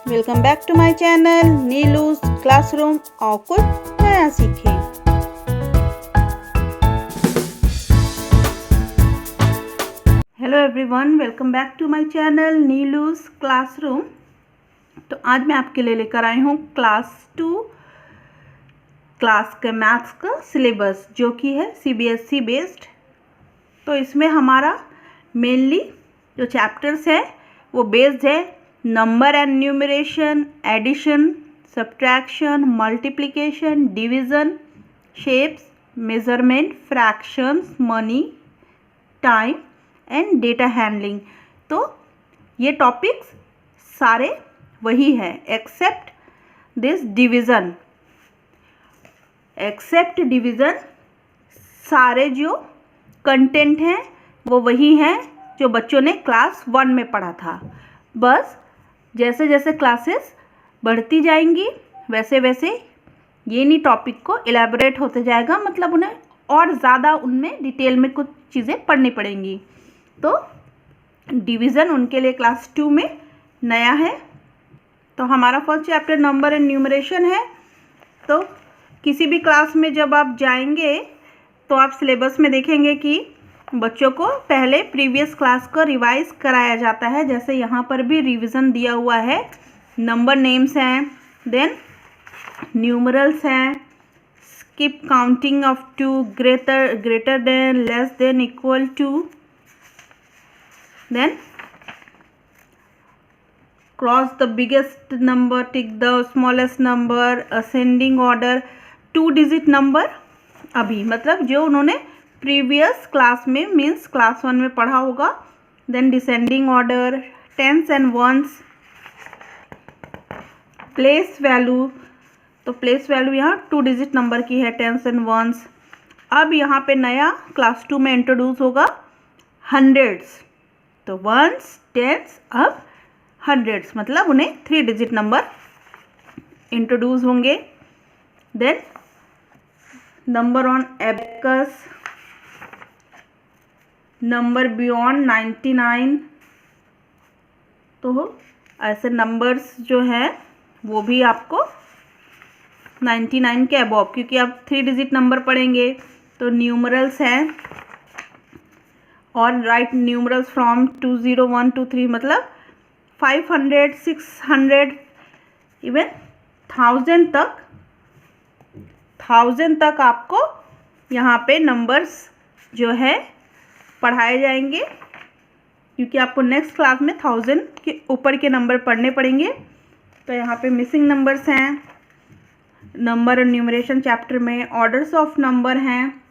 Welcome back to my channel Neelu's classroom. और कुछ नया सीखें। Hello everyone, welcome back to my channel Neelu's classroom. तो आज मैं आपके लिए लेकर आई हूँ क्लास 2 क्लास के मैथ्स का सिलेबस, जो कि है CBSE बेस्ड। तो इसमें हमारा मेनली जो चैप्टर्स है वो बेस्ड है number and numeration, addition, subtraction, multiplication, division, shapes, measurement, fractions, money, time and data handling. तो ये टॉपिक्स सारे वही है except this division. Except division सारे जो कंटेंट हैं वो वही हैं जो बच्चों ने क्लास 1 में पढ़ा था। बस जैसे जैसे क्लासेस बढ़ती जाएंगी वैसे वैसे ये नहीं टॉपिक को इलेबोरेट होते जाएगा, मतलब उन्हें और ज़्यादा उनमें डिटेल में कुछ चीज़ें पढ़नी पड़ेंगी। तो डिवीज़न उनके लिए क्लास 2 में नया है। तो हमारा first chapter number and numeration है। तो किसी भी क्लास में जब आप जाएंगे तो आप सिलेबस में देखेंगे कि बच्चों को पहले प्रीवियस क्लास को रिवाइज कराया जाता है। जैसे यहाँ पर भी रिवीजन दिया हुआ है। नंबर नेम्स हैं, देन न्यूमरल्स हैं, skip counting of 2, greater than, less than, equal to, then cross the biggest number, tick the smallest number, ascending order, 2 digit number. अभी मतलब जो उन्होंने प्रीवियस क्लास में मीन्स क्लास 1 में पढ़ा होगा। Then descending order, tens and ones, place value. तो place value यहाँ 2 डिजिट नंबर की है, टेंस एंड वंस। अब यहाँ पे नया क्लास 2 में इंट्रोड्यूस होगा हंड्रेड्स। तो वंस, टेंस, अब हंड्रेड्स, मतलब उन्हें 3 डिजिट नंबर इंट्रोड्यूस होंगे। Then number on abacus, number beyond 99। तो ऐसे नंबर्स जो हैं वो भी आपको 99 के अबव, क्योंकि आप 3 डिजिट नंबर पढ़ेंगे। तो न्यूमरल्स हैं और राइट न्यूमरल्स फ्रॉम 201 to 3, मतलब 500, 600, इवन 1000 तक आपको यहाँ पे नंबर्स जो है पढ़ाए जाएंगे, क्योंकि आपको नेक्स्ट क्लास में 1000 के ऊपर के नंबर पढ़ने पड़ेंगे। तो यहाँ पे मिसिंग नंबर्स हैं नंबर और न्यूमरेशन चैप्टर में, ऑर्डर्स ऑफ नंबर हैं,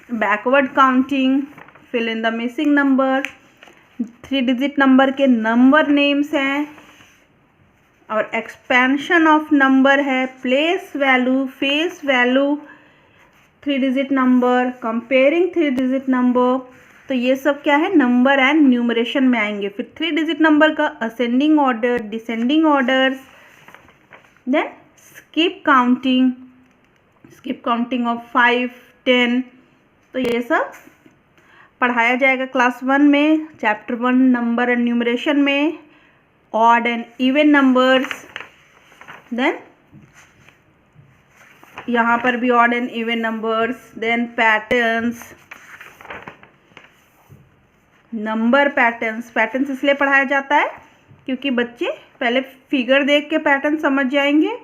backward counting, fill in the missing number, 3 digit number के नंबर नेम्स हैं, और एक्सपेंशन ऑफ नंबर है, place value, face value, 3 digit number, comparing 3 digit number. तो ये सब क्या है, नंबर एंड न्यूमरेशन में आएंगे। फिर 3 डिजिट नंबर का ascending order, descending orders, then skip counting of 5, 10। तो ये सब पढ़ाया जाएगा क्लास 1 में, चैप्टर 1 नंबर एंड न्यूमरेशन में, odd and even numbers. Then यहाँ पर भी odd and even numbers, then patterns, number patterns इसलिए पढ़ाया जाता है क्योंकि बच्चे पहले फिगर देख के पैटर्न समझ जाएंगे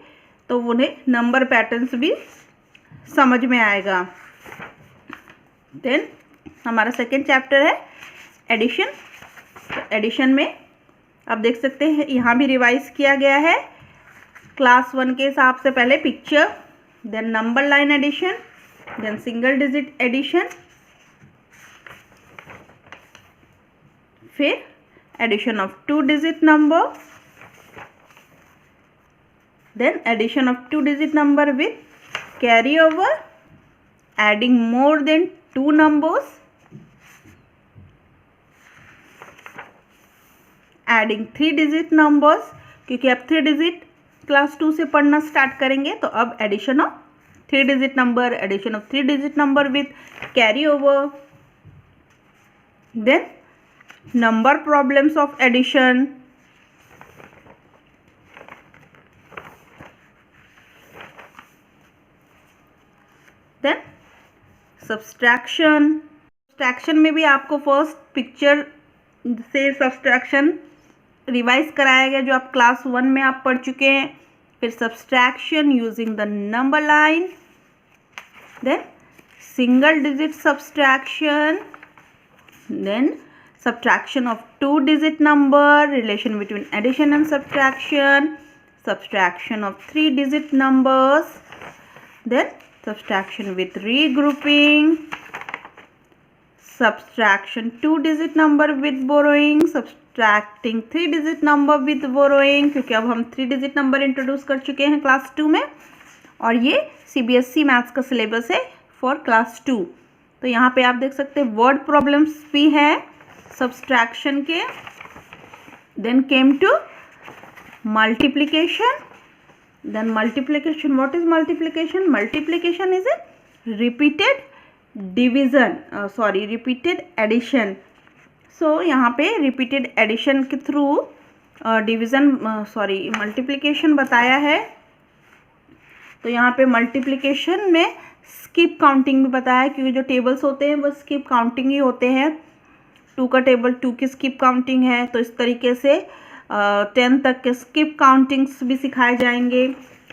तो उन्हें नंबर पैटर्न्स भी समझ में आएगा। देन हमारा सेकेंड चैप्टर है एडिशन। तो एडिशन में आप देख सकते हैं यहाँ भी रिवाइज किया गया है क्लास 1 के हिसाब से। पहले picture, then number line addition, then single digit addition, फिर addition of 2 digit number, then addition of 2 digit number with carry over, adding more than 2 numbers, adding 3 digit numbers, क्योंकि अब 3 डिजिट क्लास 2 से पढ़ना start करेंगे। तो अब addition of 3 digit number, addition of 3 digit number with carry over, then number problems of addition, then subtraction. Subtraction में भी आपको फर्स्ट पिक्चर से सब्सट्रैक्शन रिवाइज कराया गया जो आप क्लास 1 में आप पढ़ चुके हैं। फिर subtraction using the number line, then single digit subtraction, then subtraction of 2-digit number, relation between addition and subtraction, subtraction of 3-digit numbers, then subtraction with regrouping, subtraction 2-digit number with borrowing, subtracting 3-digit number with borrowing, क्योंकि अब हम 3-digit number introduce कर चुके हैं class 2 में, और ये CBSE maths का सिलेबस है फॉर क्लास 2। तो यहाँ पे आप देख सकते हैं वर्ड प्रॉब्लम्स भी हैं सब्सट्रैक्शन के। Then came to multiplication, then multiplication, what is multiplication? Multiplication is a repeated division, sorry repeated addition. So यहाँ पे रिपीटेड एडिशन के थ्रू डिवीजन सॉरी मल्टीप्लिकेशन बताया है। तो यहाँ पे मल्टीप्लिकेशन में स्किप काउंटिंग भी बताया है, क्योंकि जो टेबल्स होते हैं वो स्किप काउंटिंग ही होते हैं। 2 का टेबल 2 की स्किप काउंटिंग है, तो इस तरीके से 10 तक के स्किप काउंटिंग्स भी सिखाए जाएंगे,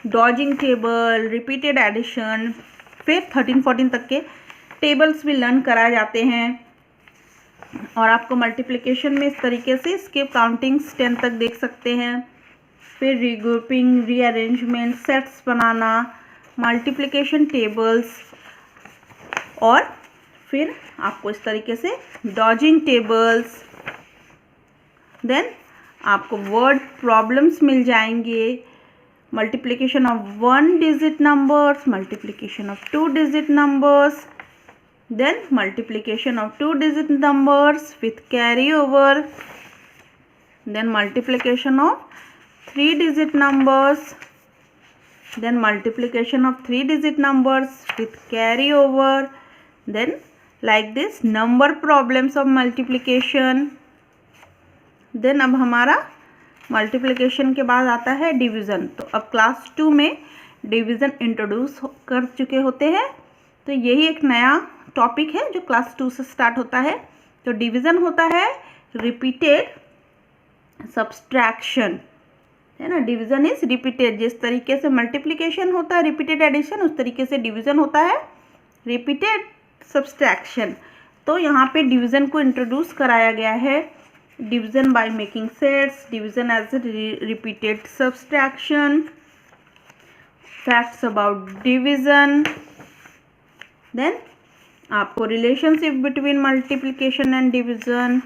डॉजिंग टेबल, रिपीटेड एडिशन, फिर 13-14 तक के टेबल्स भी लर्न कराए जाते हैं। और आपको मल्टीप्लिकेशन में इस तरीके से स्किप काउंटिंग्स 10 तक देख सकते हैं। फिर रीग्रुपिंग, रीअरेंजमेंट, सेट्स बनाना, मल्टीप्लिकेशन टेबल्स, और फिर आपको इस तरीके से डॉजिंग टेबल्स, देन आपको वर्ड प्रॉब्लम्स मिल जाएंगे, multiplication of 1 digit numbers, multiplication of 2 digit numbers, then multiplication of 2 digit numbers with carry over, then multiplication of 3 digit numbers, then multiplication of 3 digit numbers with carry over, then like this number problems of multiplication। then अब हमारा multiplication के बाद आता है division. तो अब class 2 में division introduce कर चुके होते हैं, तो यही एक नया टॉपिक है जो क्लास 2 से स्टार्ट होता है। तो डिवीज़न होता है रिपीटेड सब्सट्रैक्शन, है ना। डिवीज़न इज रिपीटेड, जिस तरीके से मल्टीप्लिकेशन होता है रिपीटेड एडिशन, उस तरीके से डिवीज़न होता है रिपीटेड सब्सट्रैक्शन। तो यहाँ पे डिवीज़न को इंट्रोड्यूस कराया गया है, division by making sets, division as repeated subtraction, facts about division, then आपको relationship between multiplication and division.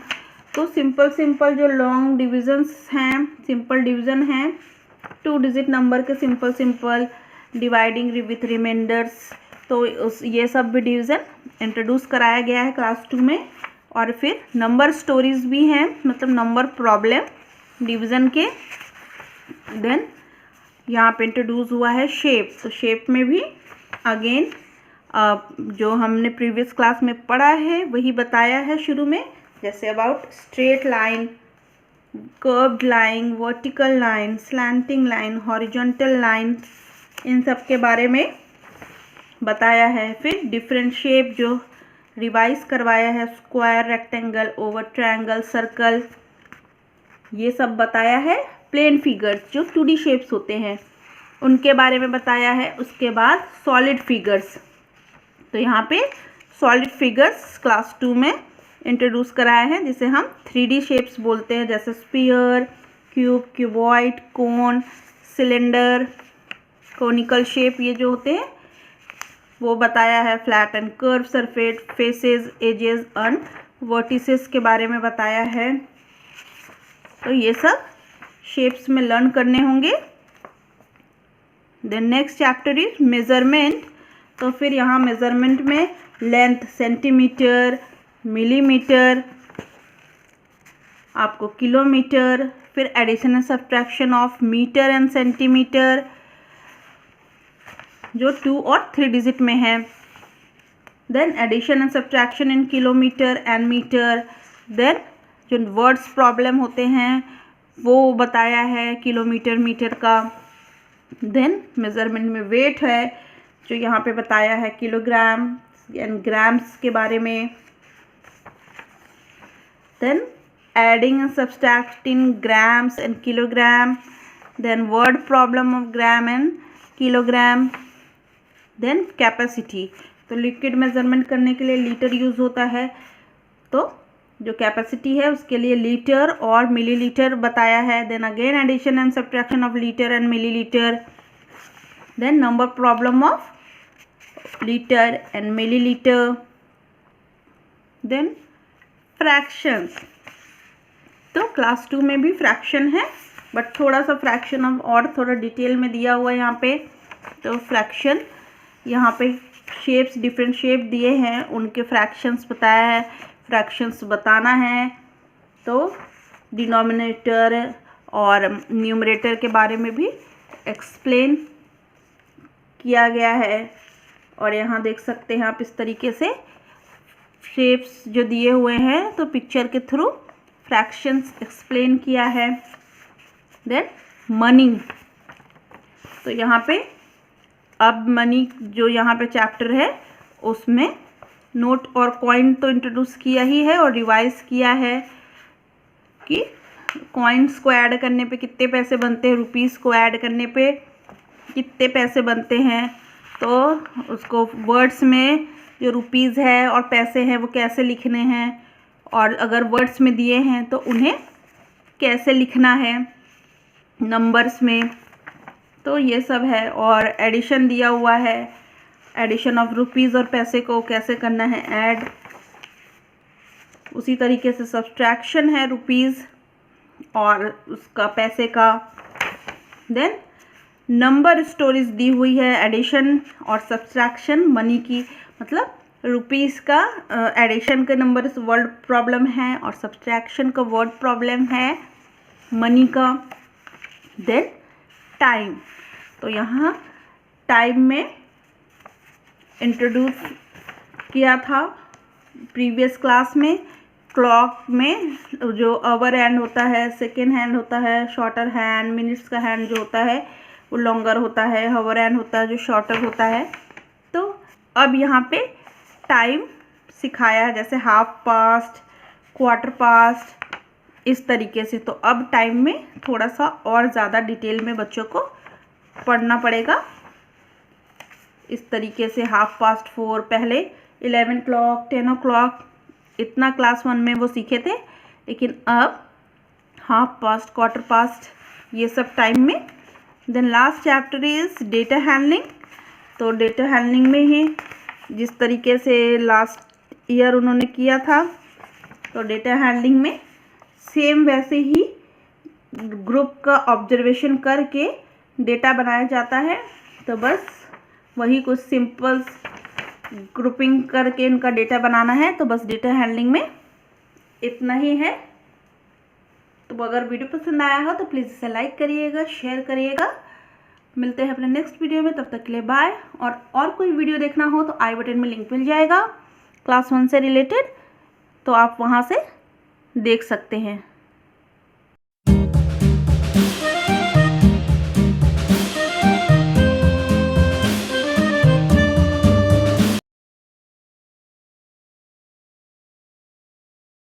तो सिंपल जो लॉन्ग डिविजन्स हैं, सिंपल डिवीज़न हैं, 2 डिजिट नंबर के सिंपल डिवाइडिंग विथ रिमाइंडर्स, तो ये सब भी डिवीज़न इंट्रोड्यूस कराया गया है क्लास 2 में। और फिर नंबर स्टोरीज भी हैं, मतलब नंबर प्रॉब्लम डिवीज़न के। देन यहाँ पे इंट्रोड्यूस हुआ है शेप, तो शेप में भी अगेन जो हमने प्रीवियस क्लास में पढ़ा है वही बताया है शुरू में, जैसे about straight line, curved line, vertical line, slanting line, horizontal line, इन सब के बारे में बताया है। फिर डिफरेंट शेप जो रिवाइज करवाया है, square, rectangle, Oval, triangle, circle, ये सब बताया है। प्लेन फिगर्स जो 2D शेप्स होते हैं उनके बारे में बताया है। उसके बाद सॉलिड फिगर्स, तो यहाँ पे सॉलिड फिगर्स क्लास 2 में इंट्रोड्यूस कराया है, जिसे हम 3D शेप्स बोलते हैं, जैसे sphere, cube, cuboid, cone, cylinder, conical shape, ये जो होते हैं वो बताया है। Flat and curve surface, faces, edges and vertices के बारे में बताया है। तो ये सब शेप्स में लर्न करने होंगे। Then next chapter is measurement. तो फिर यहाँ मेजरमेंट में लेंथ सेंटीमीटर, मिलीमीटर, आपको किलोमीटर, फिर addition and subtraction of metre and centimetre जो 2 और 3 डिजिट में है। Then addition and subtraction in kilometre and metre. Then जो वर्ड्स प्रॉब्लम होते हैं वो बताया है किलोमीटर मीटर का। देन मेजरमेंट में वेट है, जो यहाँ पे बताया है किलोग्राम एंड ग्राम्स के बारे में। Then adding and subtracting grams and kilogram, then word problem of gram and kilogram, then capacity. तो लिक्विड मेजरमेंट करने के लिए लीटर यूज़ होता है, तो जो कैपेसिटी है उसके लिए लीटर और मिलीलीटर बताया है। Then again addition and subtraction of litre and millilitre, then number problem of litre and millilitre, then fractions. तो क्लास 2 में भी फ्रैक्शन है, बट थोड़ा सा फ्रैक्शन अब और थोड़ा डिटेल में दिया हुआ है यहाँ पे। तो फ्रैक्शन यहाँ पे शेप्स, डिफरेंट शेप दिए हैं, उनके फ्रैक्शंस बताया है, फ्रैक्शंस बताना है। तो डिनोमिनेटर और न्यूमरेटर के बारे में भी एक्सप्लेन किया गया है। और यहाँ देख सकते हैं आप इस तरीके से शेप्स जो दिए हुए हैं, तो पिक्चर के थ्रू फ्रैक्शंस एक्सप्लेन किया है। देन मनी, तो यहाँ पे अब मनी जो यहाँ पे चैप्टर है उसमें नोट और कॉइन तो इंट्रोड्यूस किया ही है और रिवाइज किया है कि कॉइन्स को ऐड करने पे कितने पैसे बनते हैं, रुपीस को ऐड करने पे कितने पैसे बनते हैं। तो उसको वर्ड्स में जो रुपीस है और पैसे हैं वो कैसे लिखने हैं, और अगर वर्ड्स में दिए हैं तो उन्हें कैसे लिखना है नंबर्स में। तो ये सब है। और एडिशन दिया हुआ है, एडिशन ऑफ रुपीज़ और पैसे को कैसे करना है ऐड। उसी तरीके से सब्सट्रैक्शन है रुपीज़ और उसका पैसे का। देन नंबर स्टोरीज दी हुई है, एडिशन और सब्सट्रैक्शन मनी की, मतलब रुपीज़ का एडिशन के नंबर वर्ड प्रॉब्लम है और सब्सट्रैक्शन का वर्ड प्रॉब्लम है मनी का। देन टाइम, तो यहाँ टाइम में इंट्रोड्यूस किया था प्रीवियस क्लास में। क्लॉक में जो आवर हैंड होता है, सेकेंड हैंड होता है, शॉर्टर हैंड, मिनट्स का हैंड जो होता है वो लॉन्गर होता है, हावर हैंड होता है जो शॉर्टर होता है। तो अब यहाँ पे टाइम सिखाया है, जैसे हाफ पास्ट, क्वार्टर पास्ट, इस तरीके से। तो अब टाइम में थोड़ा सा और ज़्यादा डिटेल में बच्चों को पढ़ना पड़ेगा। इस तरीके से हाफ पास्ट 4, पहले 11 o'clock, 10 o'clock, इतना क्लास 1 में वो सीखे थे, लेकिन अब हाफ पास्ट, क्वार्टर पास्ट, ये सब टाइम में। Then last chapter is data handling. तो डेटा हैंडलिंग में ही जिस तरीके से लास्ट ईयर उन्होंने किया था, तो डेटा हैंडलिंग में सेम वैसे ही ग्रुप का ऑब्जर्वेशन करके डेटा बनाया जाता है। तो बस वही कुछ सिंपल ग्रुपिंग करके उनका डेटा बनाना है। तो बस डेटा हैंडलिंग में इतना ही है। तो अगर वीडियो पसंद आया हो तो प्लीज़ इसे लाइक करिएगा, शेयर करिएगा। मिलते हैं अपने नेक्स्ट वीडियो में, तब तक के लिए बाय। और कोई वीडियो देखना हो तो आई बटन में लिंक मिल जाएगा क्लास 1 से रिलेटेड, तो आप वहाँ से देख सकते हैं।